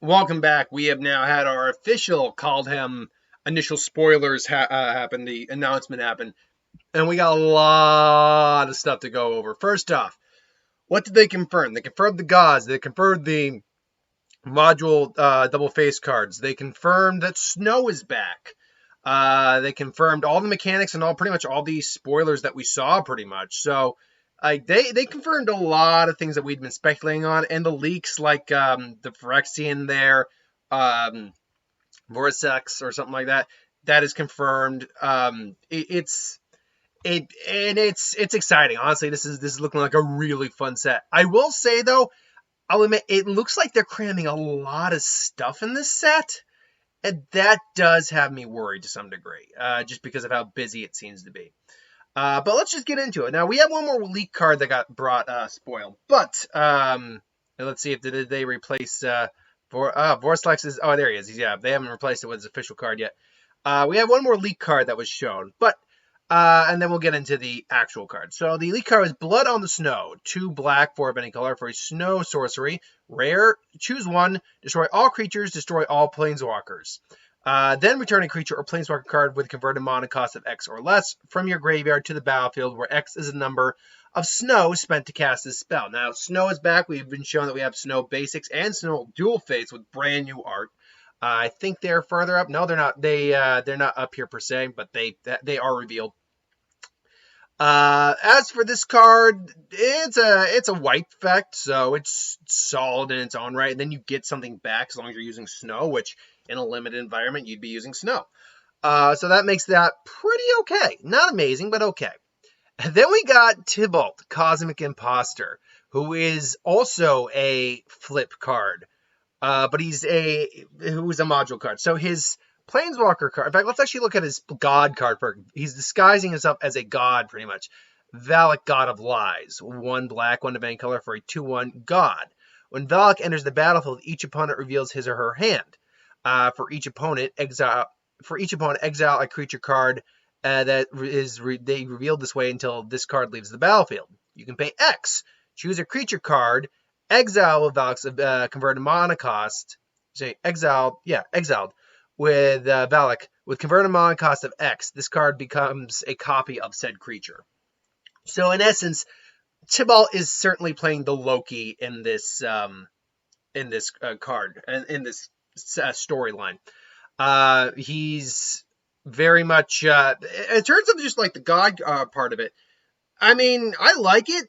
Welcome back. We have now had our official Kaldheim initial spoilers happen, the announcement happened, and we got a lot of stuff to go over. First off, what did they confirm? They confirmed the gods. They confirmed the module double face cards. They confirmed that snow is back. They confirmed all the mechanics and pretty much all the spoilers that we saw pretty much. So they confirmed a lot of things that we'd been speculating on, and the leaks like the Phyrexian there, Vortex or something like that. That is confirmed. It's exciting. Honestly, this is looking like a really fun set. I will say though, I'll admit it looks like they're cramming a lot of stuff in this set, and that does have me worried to some degree, just because of how busy it seems to be. But let's just get into it. Now, we have one more leak card that got spoiled. But, let's see if did they replace, Vorslex's, oh, there he is. Yeah, they haven't replaced it with his official card yet. We have one more leak card that was shown. But, and then we'll get into the actual card. So, the leak card is Blood on the Snow. 2 black, 4 of any color for a snow sorcery. Rare, choose 1, destroy all creatures, destroy all planeswalkers. Then return a creature or planeswalker card with a converted mana cost of X or less from your graveyard to the battlefield, where X is a number of snow spent to cast this spell. Now, snow is back. We've been shown that we have snow basics and snow dual fates with brand new art. I think they're further up. No, they're not. They're not up here per se, but they are revealed. As for this card, it's a white effect, so it's solid in its own right. And then you get something back as long as you're using snow, which in a limited environment you'd be using snow. So that makes that pretty okay. Not amazing, but okay. And then we got Tibolt, Cosmic Imposter, who is also a flip card, but who's a module card. So his Planeswalker card. In fact, let's actually look at his God card. He's disguising himself as a god, pretty much. Valak, God of Lies. 1 black, 1 of any color for a 2/1 god. When Valak enters the battlefield, each opponent reveals his or her hand. For each opponent, exile a creature card that is they revealed this way until this card leaves the battlefield. You can pay X. Choose a creature card. Exile with Valak's converted mana cost. Say exiled. With Valak, with converted mana cost of X, this card becomes a copy of said creature. So in essence, Tibolt is certainly playing the Loki in this card and in this storyline. He's very much in terms of just like the God part of it. I mean, I like it.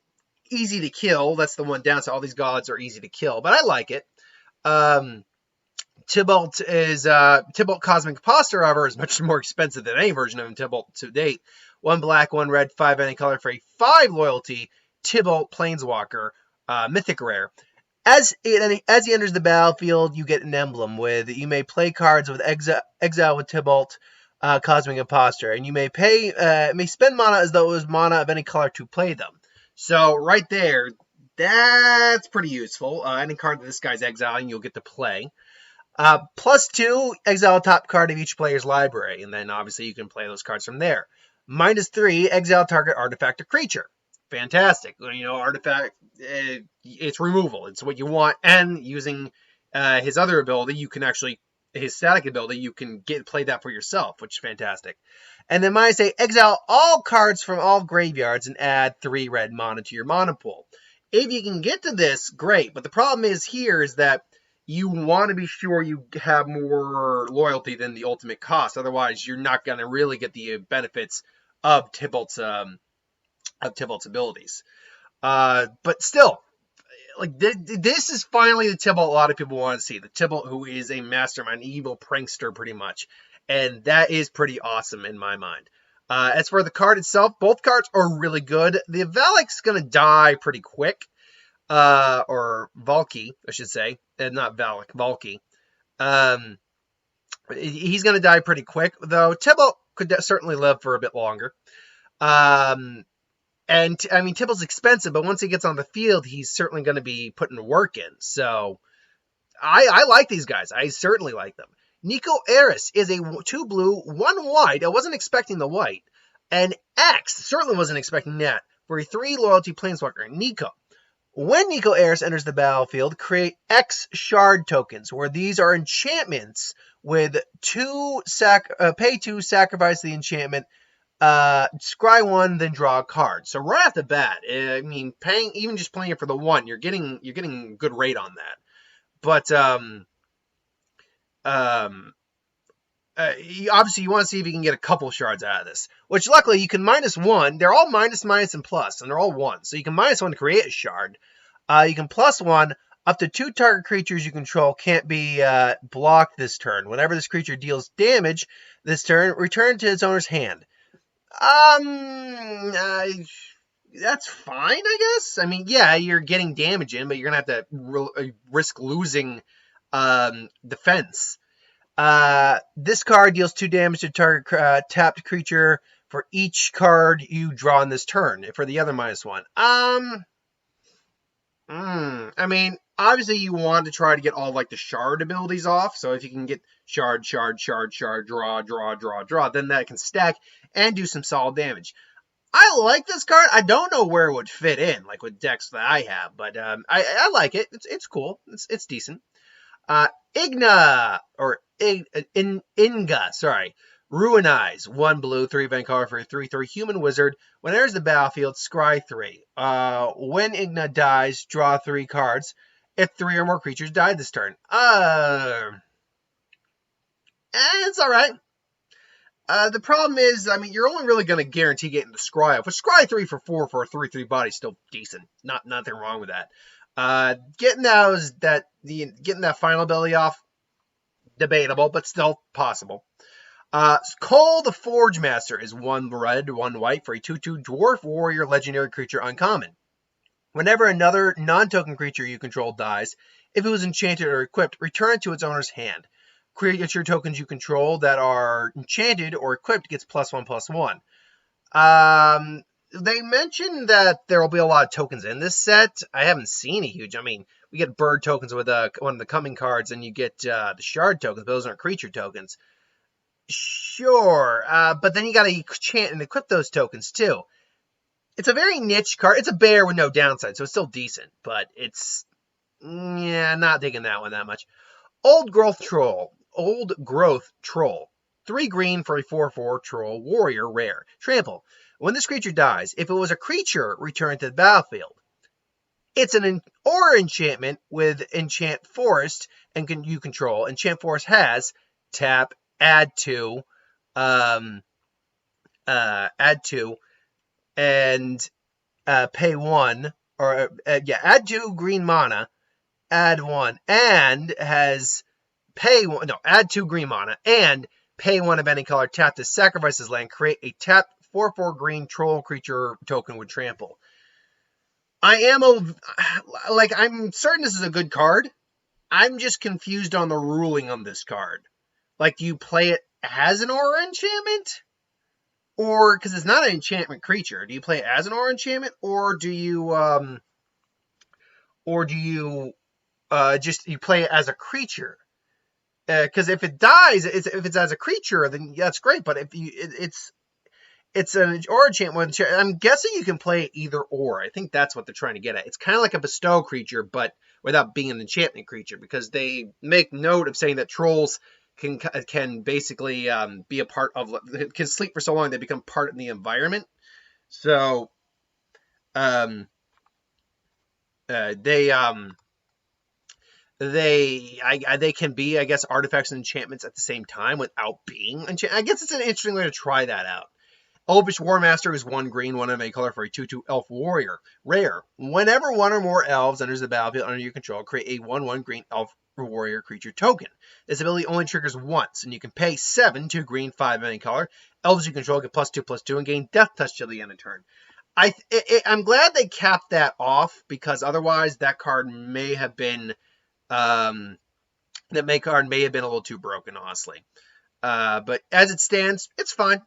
Easy to kill. That's the one downside. All these gods are easy to kill, but I like it. Tibolt Cosmic Imposter, however, is much more expensive than any version of Tibolt to date. 1 black, 1 red, 5 any color for a 5 loyalty Tibolt Planeswalker, mythic rare. As he enters the battlefield, you get an emblem with you may play cards with exile with Tibolt Cosmic Imposter, and you may spend mana as though it was mana of any color to play them. So right there, that's pretty useful. Any card that this guy's exiling, you'll get to play. +2, exile top card of each player's library, and then obviously you can play those cards from there. -3, exile target artifact or creature. Fantastic. Artifact, it's removal. It's what you want, and using his other ability, his static ability, you can play that for yourself, which is fantastic. And then -8, exile all cards from all graveyards and add 3 red mana to your mana pool. If you can get to this, great, but the problem is that you want to be sure you have more loyalty than the ultimate cost. Otherwise, you're not going to really get the benefits of Tibolt's abilities. But still, like this is finally the Tibolt a lot of people want to see. The Tibolt who is a mastermind, evil prankster, pretty much, and that is pretty awesome in my mind. As for the card itself, both cards are really good. The Valak's going to die pretty quick. Or Valky, I should say, not Valak, Valky. He's going to die pretty quick, though Tibolt could certainly live for a bit longer. And I mean, Tibolt's expensive, but once he gets on the field, he's certainly going to be putting work in. So I like these guys. I certainly like them. Nico Eris is a 2 blue, 1 white. I wasn't expecting the white. And X, certainly wasn't expecting that. For a 3 loyalty planeswalker, Nico. When Nico Eris enters the battlefield, create X shard tokens, where these are enchantments with pay 2, sacrifice the enchantment, scry 1, then draw a card. So right off the bat, I mean, even just playing it for the 1, you're getting a good rate on that. But obviously you want to see if you can get a couple shards out of this, which luckily you can -1. They're all minus, and plus, and they're all 1. So you can -1 to create a shard. You can +1. Up to 2 target creatures you control can't be blocked this turn. Whenever this creature deals damage this turn, return to its owner's hand. That's fine, I guess. I mean, yeah, you're getting damage in, but you're going to have to risk losing defense. This card deals 2 damage to target tapped creature for each card you draw in this turn, for the other -1. I mean, obviously you want to try to get all like the shard abilities off, so if you can get shard, draw, then that can stack and do some solid damage. I like this card. I don't know where it would fit in, like with decks that I have, but I like it. It's cool. It's decent. Inga, sorry. Ruinize, 1 blue, 3 Vandal for a 3/3 human wizard. When it enters the battlefield, scry 3. When Inga dies, draw 3 cards. If 3 or more creatures die this turn. It's alright. The problem is, I mean, you're only really going to guarantee getting the scry up. But scry 3 for 4 for a 3/3 body is still decent. Nothing wrong with that. Getting that final ability off, debatable, but still possible. Cole the Forge Master is 1 red, 1 white for a 2/2 dwarf warrior legendary creature uncommon. Whenever another non-token creature you control dies, if it was enchanted or equipped, return it to its owner's hand. Creature tokens you control that are enchanted or equipped gets +1/+1. They mentioned that there will be a lot of tokens in this set. I haven't seen a huge. I mean, we get bird tokens with one of the coming cards, and you get the shard tokens, but those aren't creature tokens. Sure, but then you got to enchant and equip those tokens too. It's a very niche card. It's a bear with no downside, so it's still decent, but it's not digging that one that much. Old Growth Troll. 3 green for a 4/4 troll warrior rare. Trample. When this creature dies, if it was a creature, return to the battlefield. It's an aura enchantment with Enchant Forest and you control. Enchant Forest has tap, add 2, and pay 1, or add 2 green mana, add 1, and has add 2 green mana, and pay 1 of any color, tap to sacrifice this land, create a tap 4/4 green troll creature token with trample. I'm certain this is a good card. I'm just confused on the ruling on this card. Like, do you play it as an aura enchantment? Or, because it's not an enchantment creature, do you play it as an aura enchantment? Or do you you play it as a creature? Because if it dies, if it's as a creature, then that's great. But if it's an aura enchantment, I'm guessing you can play it either or. I think that's what they're trying to get at. It's kind of like a bestow creature, but without being an enchantment creature, because they make note of saying that trolls can basically be a part of, can sleep for so long they become part of the environment. So they can be, I guess, artifacts and enchantments at the same time without being enchantment. I guess it's an interesting way to try that out. Elvish Warmaster is 1 green, 1 of a color for a 2/2 elf warrior. Rare. Whenever 1 or more elves enters the battlefield under your control, create a 1/1 green elf warrior creature token. This ability only triggers once, and you can pay 7, 2 green, 5 of any color. Elves you control get +2/+2 and gain death touch till the end of turn. I'm glad they capped that off, because otherwise that card may have been a little too broken, honestly. But as it stands, it's fine.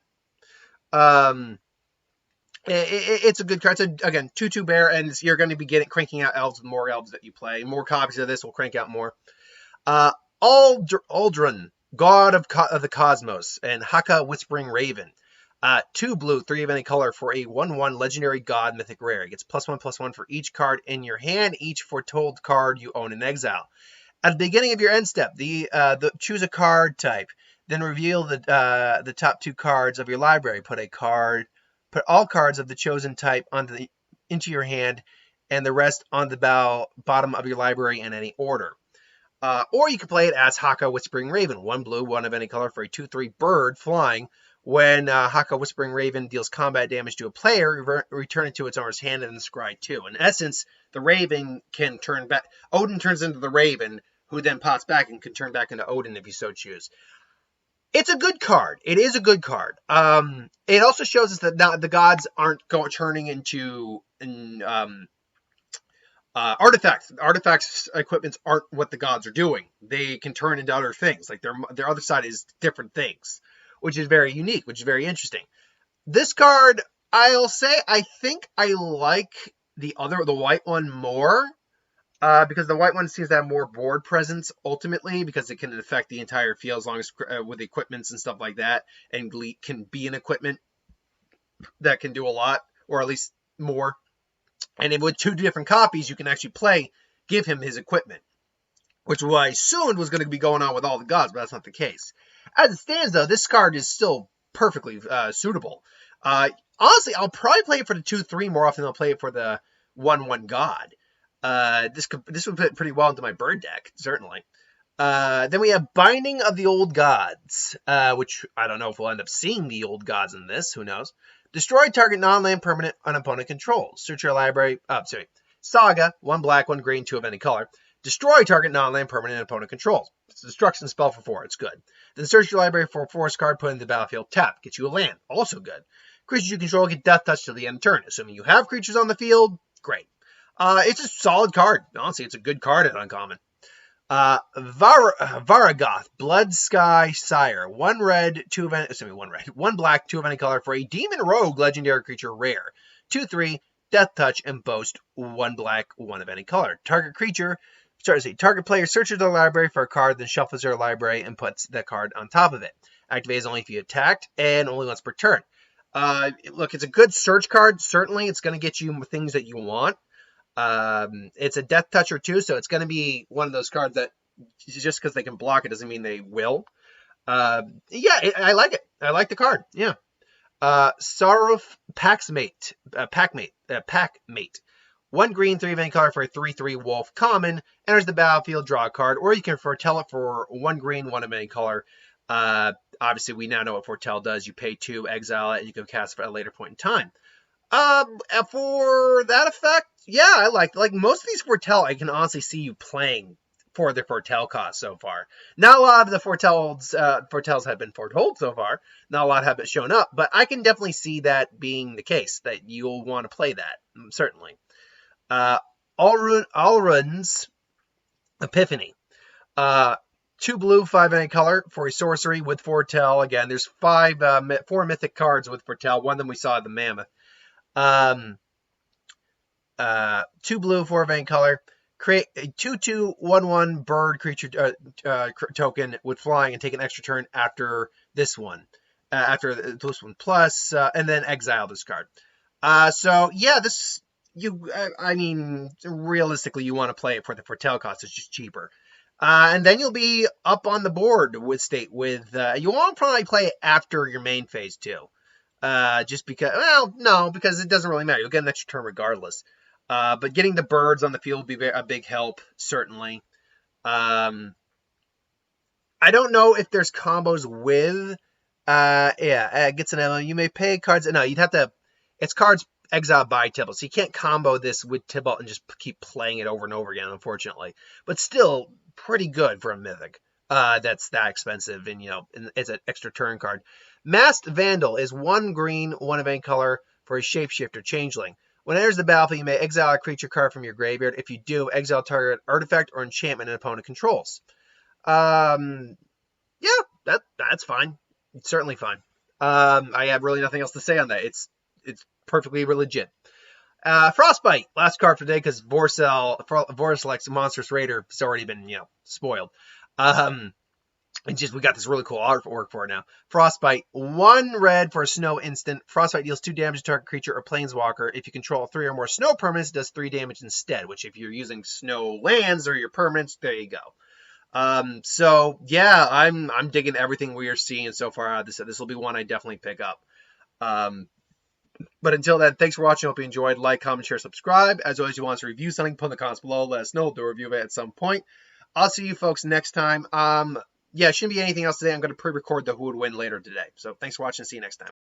It's a good card. So again, 2/2 bear, and you're going to be cranking out elves with more elves that you play. More copies of this will crank out more. Aldrun, God of the Cosmos, and Haka Whispering Raven. 2 blue, 3 of any color for a 1/1 legendary god mythic rare. It gets +1/+1 for each card in your hand, each foretold card you own in exile. At the beginning of your end step, choose a card type, then reveal the top 2 cards of your library. Put all cards of the chosen type into your hand, and the rest on the bottom of your library in any order. Or you can play it as Haka Whispering Raven, 1 blue, 1 of any color for a 2/3 bird flying. When Haka Whispering Raven deals combat damage to a player, return it to its owner's hand and then scry 2. In essence, the Raven can turn back. Odin turns into the Raven, who then pops back and can turn back into Odin if you so choose. It's a good card. It is a good card. It also shows us that the gods aren't turning into artifacts. Artifacts equipments aren't what the gods are doing. They can turn into other things. Like their other side is different things, which is very unique, which is very interesting. This card, I'll say, I think I like the white one more. Because the white one seems to have more board presence ultimately, because it can affect the entire field as long as with equipments and stuff like that, and can be an equipment that can do a lot, or at least more. And with 2 different copies, you can actually give him his equipment, which I assumed was going to be going on with all the gods, but that's not the case. As it stands, though, this card is still perfectly suitable. Honestly, I'll probably play it for the 2/3 more often than I'll play it for the 1/1 god. This would fit pretty well into my bird deck, certainly. Then we have Binding of the Old Gods, which I don't know if we'll end up seeing the old gods in this. Who knows? Destroy target non-land permanent an opponent controls. Search your library. Saga, 1 black, 1 green, 2 of any color. Destroy target non-land permanent an opponent controls. It's a destruction spell for 4. It's good. Then search your library for a forest card, put it in the battlefield, tap. Gets you a land. Also good. Creatures you control get death touch till the end of the turn. Assuming you have creatures on the field, great. It's a solid card. Honestly, it's a good card at Uncommon. Varagoth, Blood Sky Sire. 1 red, 2 of any... 1 black, 2 of any color for a Demon Rogue legendary creature rare. 2/3, Death Touch, and Boast. 1 black, 1 of any color. Target player searches their library for a card, then shuffles their library and puts that card on top of it. Activates only if you attacked, and only once per turn. Look, it's a good search card. Certainly, it's going to get you things that you want. It's a death toucher too, so it's going to be one of those cards that just because they can block it doesn't mean they will. I like it. I like the card. Yeah. Saruf Packmate. 1 green, 3 of any color for a 3/3 wolf common. Enters the battlefield, draw a card, or you can foretell it for 1 green, 1 of any color. Obviously, we now know what foretell does. You pay 2, exile it, and you can cast it at a later point in time. For that effect, yeah, I like most of these foretell. I can honestly see you playing for the foretell cost so far. Not a lot of the foretells have been foretold so far. Not a lot have shown up, but I can definitely see that being the case, that you'll want to play that, certainly. Alrund's Epiphany. 2 blue, 5 any color for a sorcery with foretell. Again, there's 4 mythic cards with foretell. One of them we saw at the Mammoth. 2 blue, 4 of any color. Create a 2/2/1/1 bird creature token with flying and take an extra turn after this one. After this one plus, and then exile this card. So yeah, realistically, you want to play it for the foretell cost. It's just cheaper. And then you'll be up on the board with you want to probably play it after your main phase too. Just because, because it doesn't really matter. You'll get an extra turn regardless. But getting the birds on the field will be a big help, certainly. I don't know if there's combos with, gets an ammo. You may pay cards. No, you'd have to, it's cards exiled by Tibolt. So you can't combo this with Tibolt and just keep playing it over and over again, unfortunately. But still, pretty good for a mythic. That's that expensive, and it's an extra turn card. Masked Vandal is 1 green, 1 of any color for a shapeshifter changeling. When it enters the battlefield, you may exile a creature card from your graveyard. If you do, exile target artifact or enchantment an opponent controls. That's fine. It's certainly fine. I have really nothing else to say on that. It's perfectly legit. Frostbite, last card for today, because Vorsel's Monstrous Raider has already been spoiled. And just, we got this really cool artwork for it now. Frostbite, 1 red for a snow instant. Frostbite deals 2 damage to target creature or planeswalker. If you control 3 or more snow permanents, it does 3 damage instead, which if you're using snow lands or your permanents, there you go. So yeah, I'm digging everything we are seeing so far out of this. This will be one I definitely pick up. But until then, thanks for watching. Hope you enjoyed. Like, comment, share, subscribe. As always, you want us to review something, put in the comments below. Let us know. We'll do a review of it at some point. I'll see you folks next time. Yeah, shouldn't be anything else today. I'm going to pre-record the who would win later today. So thanks for watching. See you next time.